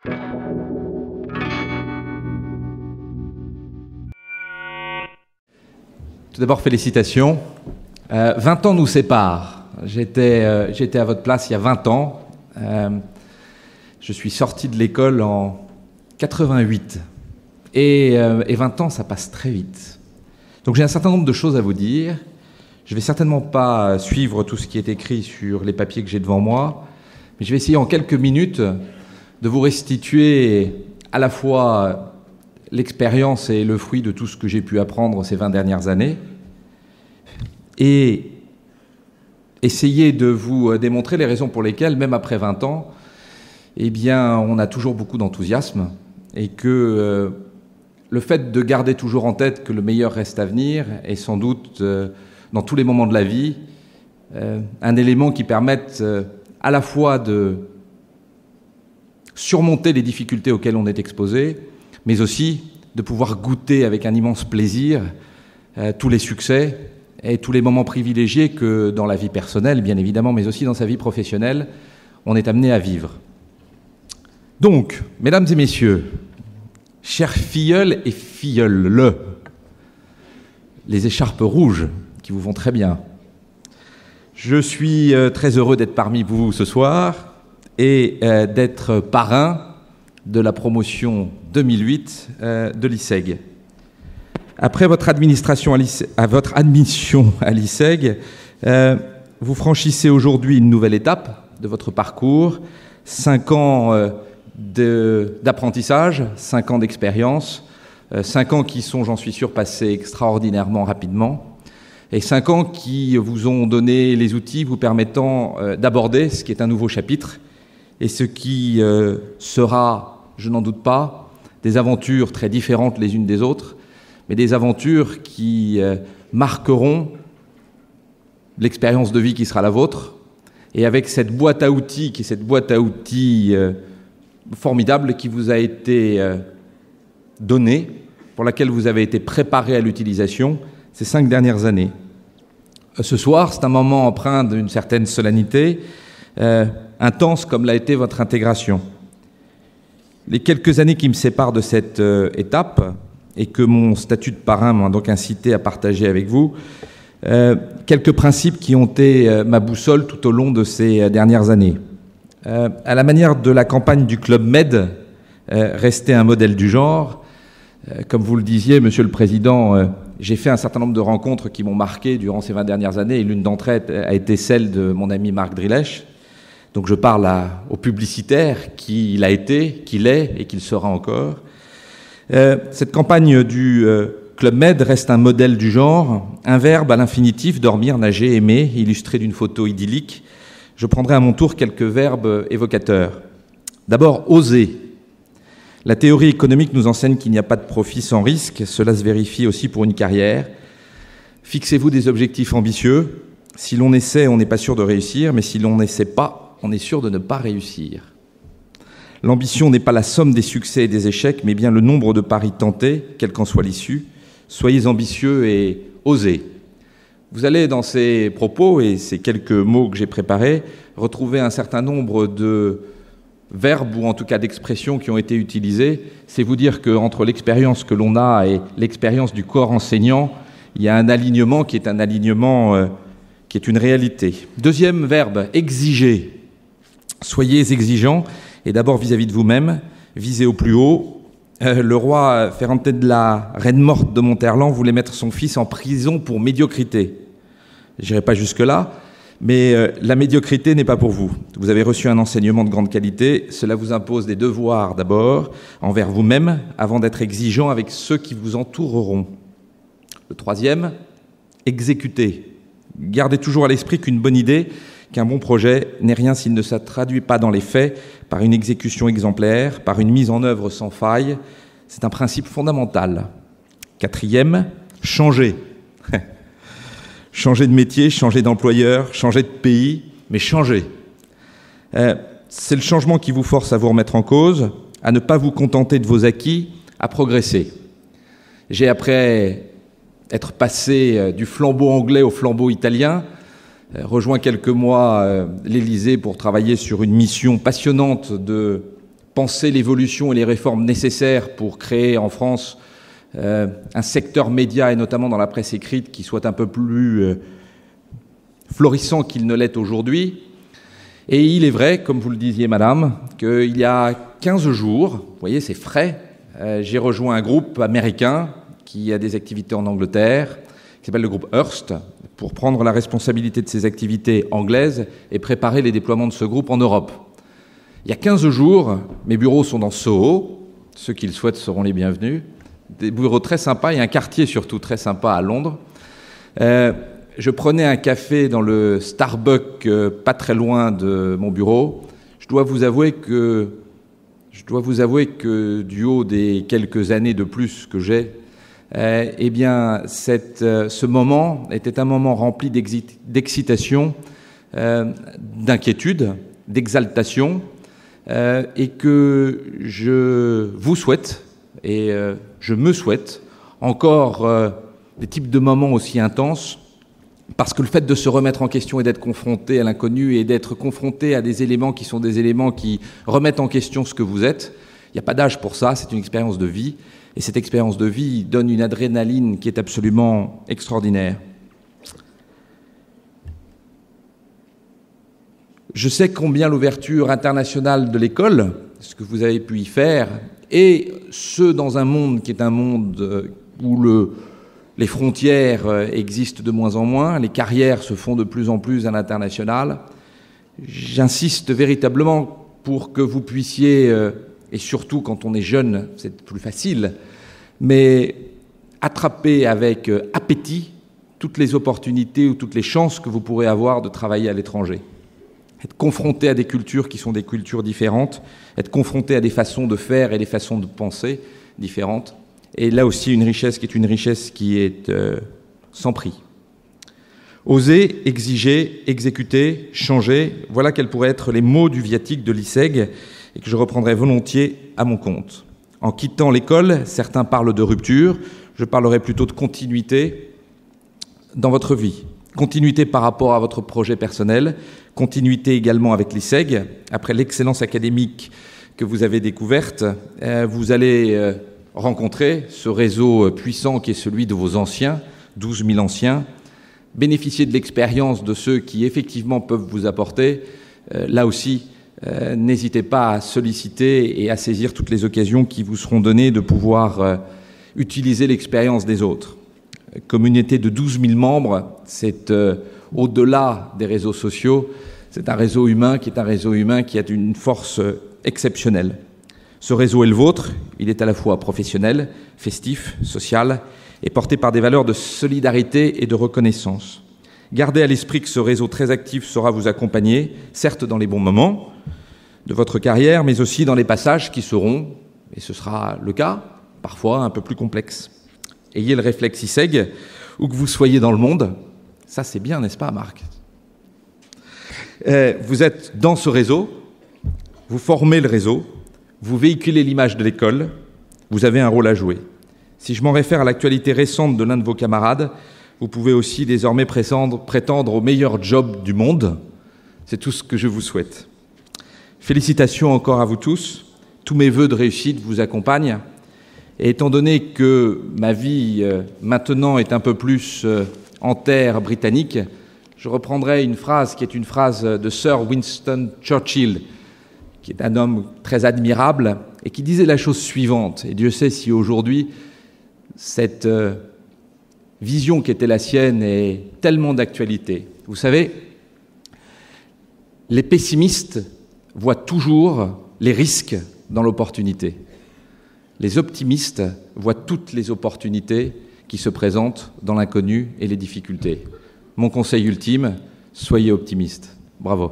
Tout d'abord, félicitations. 20 ans nous séparent. J'étais à votre place il y a 20 ans. Je suis sorti de l'école en 88. Et 20 ans, ça passe très vite. Donc j'ai un certain nombre de choses à vous dire. Je ne vais certainement pas suivre tout ce qui est écrit sur les papiers que j'ai devant moi, mais je vais essayer en quelques minutes de vous restituer à la fois l'expérience et le fruit de tout ce que j'ai pu apprendre ces 20 dernières années, et essayer de vous démontrer les raisons pour lesquelles, même après 20 ans, eh bien, on a toujours beaucoup d'enthousiasme, et que le fait de garder toujours en tête que le meilleur reste à venir est sans doute, dans tous les moments de la vie, un élément qui permette à la fois de surmonter les difficultés auxquelles on est exposé, mais aussi de pouvoir goûter avec un immense plaisir tous les succès et tous les moments privilégiés que dans la vie personnelle, bien évidemment, mais aussi dans sa vie professionnelle, on est amené à vivre. Donc, mesdames et messieurs, chers filleuls et filleules, les écharpes rouges qui vous vont très bien, je suis très heureux d'être parmi vous ce soir et d'être parrain de la promotion 2008 de l'ISEG. Après votre admission à l'ISEG, vous franchissez aujourd'hui une nouvelle étape de votre parcours, 5 ans d'apprentissage, 5 ans d'expérience, 5 ans qui sont, j'en suis sûr, passés extraordinairement rapidement, et 5 ans qui vous ont donné les outils vous permettant d'aborder ce qui est un nouveau chapitre, et ce qui sera, je n'en doute pas, des aventures très différentes les unes des autres, mais des aventures qui marqueront l'expérience de vie qui sera la vôtre, et avec cette boîte à outils, qui est cette boîte à outils formidable qui vous a été donnée, pour laquelle vous avez été préparé à l'utilisation ces 5 dernières années. Ce soir, c'est un moment empreint d'une certaine solennité, intense comme l'a été votre intégration. Les quelques années qui me séparent de cette étape, et que mon statut de parrain m'a donc incité à partager avec vous, quelques principes qui ont été ma boussole tout au long de ces dernières années. À la manière de la campagne du Club Med, rester un modèle du genre, comme vous le disiez, Monsieur le Président, j'ai fait un certain nombre de rencontres qui m'ont marqué durant ces 20 dernières années, et l'une d'entre elles a été celle de mon ami Marc Drilech. Donc je parle au publicitaire qu'il a été, qu'il est et qu'il sera encore. Cette campagne du Club Med reste un modèle du genre, un verbe à l'infinitif, dormir, nager, aimer, illustré d'une photo idyllique. Je prendrai à mon tour quelques verbes évocateurs. D'abord, oser. La théorie économique nous enseigne qu'il n'y a pas de profit sans risque. Cela se vérifie aussi pour une carrière. Fixez-vous des objectifs ambitieux. Si l'on essaie, on n'est pas sûr de réussir, mais si l'on n'essaie pas, on est sûr de ne pas réussir. L'ambition n'est pas la somme des succès et des échecs, mais bien le nombre de paris tentés, quelle qu'en soit l'issue. Soyez ambitieux et osez. Vous allez, dans ces propos et ces quelques mots que j'ai préparés, retrouver un certain nombre de verbes ou en tout cas d'expressions qui ont été utilisées. C'est vous dire qu'entre l'expérience que l'on a et l'expérience du corps enseignant, il y a un alignement qui est un alignement qui est une réalité. Deuxième verbe, exiger. Soyez exigeants. Et d'abord vis-à-vis de vous-même, visez au plus haut. Le roi Ferrante de la Reine morte de Monterland voulait mettre son fils en prison pour médiocrité. Je n'irai pas jusque-là, mais la médiocrité n'est pas pour vous. Vous avez reçu un enseignement de grande qualité. Cela vous impose des devoirs d'abord envers vous-même, avant d'être exigeant avec ceux qui vous entoureront. Le troisième, exécuter. Gardez toujours à l'esprit qu'une bonne idée, qu'un bon projet n'est rien s'il ne se traduit pas dans les faits par une exécution exemplaire, par une mise en œuvre sans faille. C'est un principe fondamental. Quatrième, changer. Changer de métier, changer d'employeur, changer de pays, mais changer. C'est le changement qui vous force à vous remettre en cause, à ne pas vous contenter de vos acquis, à progresser. J'ai, après être passé du flambeau anglais au flambeau italien, rejoint quelques mois l'Élysée pour travailler sur une mission passionnante de penser l'évolution et les réformes nécessaires pour créer en France un secteur média, et notamment dans la presse écrite, qui soit un peu plus florissant qu'il ne l'est aujourd'hui. Et il est vrai, comme vous le disiez, madame, qu'il y a 15 jours, vous voyez, c'est frais, j'ai rejoint un groupe américain qui a des activités en Angleterre, qui s'appelle le groupe Hearst, pour prendre la responsabilité de ces activités anglaises et préparer les déploiements de ce groupe en Europe. Il y a 15 jours, mes bureaux sont dans Soho, ceux qui le souhaitent seront les bienvenus, des bureaux très sympas et un quartier surtout très sympa à Londres. Je prenais un café dans le Starbucks pas très loin de mon bureau. Je dois vous avouer que du haut des quelques années de plus que j'ai, eh bien, ce moment était un moment rempli d'excitation, d'inquiétude, d'exaltation, et que je vous souhaite, et je me souhaite, encore des types de moments aussi intenses, parce que le fait de se remettre en question et d'être confronté à l'inconnu et d'être confronté à des éléments qui sont des éléments qui remettent en question ce que vous êtes, il n'y a pas d'âge pour ça, c'est une expérience de vie. Et cette expérience de vie donne une adrénaline qui est absolument extraordinaire. Je sais combien l'ouverture internationale de l'école, ce que vous avez pu y faire, et ce dans un monde qui est un monde où les frontières existent de moins en moins, les carrières se font de plus en plus à l'international. J'insiste véritablement pour que vous puissiez, et surtout quand on est jeune, c'est plus facile, mais attraper avec appétit toutes les opportunités ou toutes les chances que vous pourrez avoir de travailler à l'étranger. Être confronté à des cultures qui sont des cultures différentes, être confronté à des façons de faire et des façons de penser différentes. Et là aussi, une richesse qui est sans prix. Oser, exiger, exécuter, changer, voilà quels pourraient être les mots du viatique de l'ISEG et que je reprendrai volontiers à mon compte. En quittant l'école, certains parlent de rupture, je parlerai plutôt de continuité dans votre vie. Continuité par rapport à votre projet personnel, continuité également avec l'ISEG. Après l'excellence académique que vous avez découverte, vous allez rencontrer ce réseau puissant qui est celui de vos anciens, 12 000 anciens, bénéficier de l'expérience de ceux qui effectivement peuvent vous apporter. Là aussi, n'hésitez pas à solliciter et à saisir toutes les occasions qui vous seront données de pouvoir utiliser l'expérience des autres. Communauté de 12 000 membres, c'est au-delà des réseaux sociaux, c'est un réseau humain qui a une force exceptionnelle. Ce réseau est le vôtre, il est à la fois professionnel, festif, social et porté par des valeurs de solidarité et de reconnaissance. Gardez à l'esprit que ce réseau très actif saura vous accompagner, certes dans les bons moments de votre carrière, mais aussi dans les passages qui seront, et ce sera le cas, parfois un peu plus complexes. Ayez le réflexe ISEG, où que vous soyez dans le monde, ça c'est bien, n'est-ce pas, Marc ? Vous êtes dans ce réseau, vous formez le réseau, vous véhiculez l'image de l'école, vous avez un rôle à jouer. Si je m'en réfère à l'actualité récente de l'un de vos camarades, vous pouvez aussi désormais prétendre au meilleur job du monde. C'est tout ce que je vous souhaite. Félicitations encore à vous tous. Tous mes vœux de réussite vous accompagnent. Et étant donné que ma vie maintenant est un peu plus en terre britannique, je reprendrai une phrase qui est une phrase de Sir Winston Churchill, qui est un homme très admirable et qui disait la chose suivante. Et Dieu sait si aujourd'hui, cette vision qui était la sienne est tellement d'actualité. Vous savez, les pessimistes voient toujours les risques dans l'opportunité. Les optimistes voient toutes les opportunités qui se présentent dans l'inconnu et les difficultés. Mon conseil ultime, soyez optimistes. Bravo.